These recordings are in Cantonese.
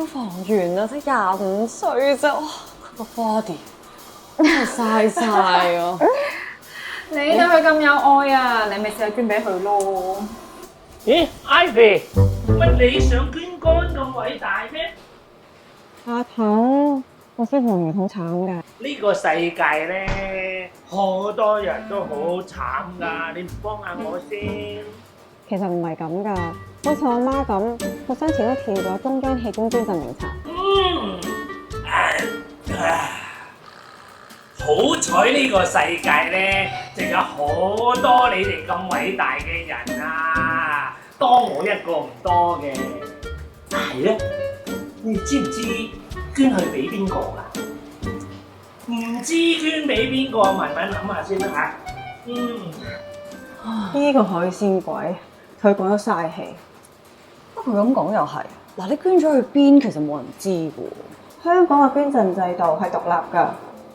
消防員啊，先25歲啫，哇！佢個 body 真係嘥晒啊！你對佢咁有愛啊，你咪試下捐俾佢咯。咦，Ivy，乜你想捐肝咁偉大咩？阿頭，個消防員好慘㗎。呢個世界咧，好多人都好慘噶，你唔幫下我先？其實唔係咁㗎，好似我媽咁，佢生前都填咗中央器官捐贈名冊。好彩呢個世界咧，仲有好多你哋咁偉大嘅人啊，多我一個唔多嘅。係咧，你知唔知捐去俾邊個㗎？唔知捐俾邊個，慢慢諗下先啦嚇。呢個海鮮鬼，佢講得嘥氣。不過佢咁講又係，嗱你捐咗去邊，其實冇人知㗎喎。香港嘅捐贈制度係獨立㗎。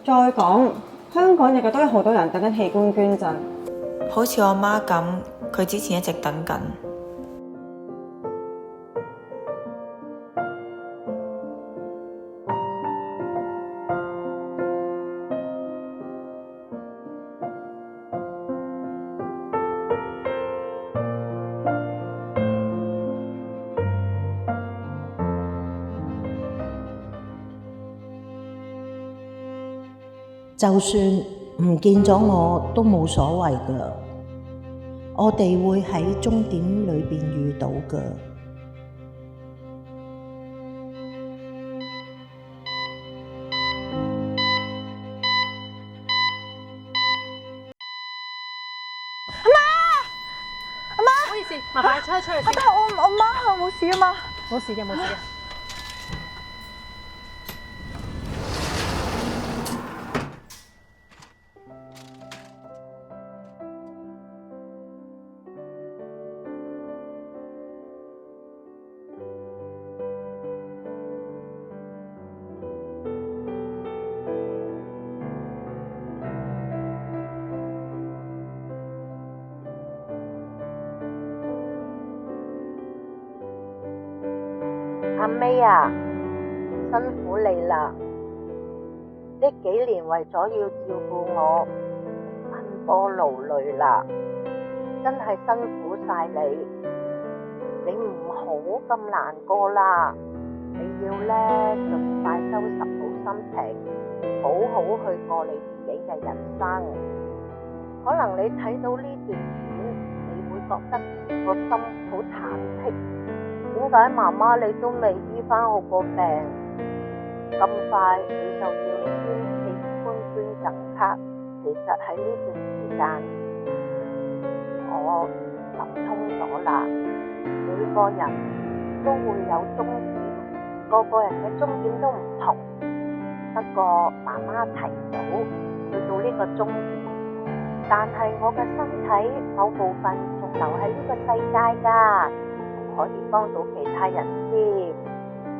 再講，香港亦都有好多人等緊器官捐贈。好似我媽咁，佢之前一直等緊。就算唔見咗我都冇所謂㗎，我哋會喺終點裏邊遇到㗎。唔好意思，麻煩你出去先。我媽冇事啊嘛。冇事嘅，冇事嘅。阿 May 啊，辛苦你啦！呢幾年為咗要照顧我，奔波勞累啦，真係辛苦晒你。你唔好咁難過啦，你要咧盡快收拾好心情，好好去過你自己嘅人生。可能你睇到呢段片，你會覺得個心好忐忑。點解媽媽你都未醫翻我個病，咁快你就要簽器官捐贈卡？其實喺呢段時間，我諗通咗啦。每個人都會有終點，個個人嘅終點都唔同。不過媽媽提早去到呢個終點，但係我嘅身體某部分仲留喺呢個世界㗎。可以幫到其他人添，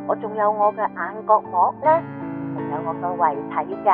我仲有我嘅眼角膜呢，仲有我嘅遺體㗎。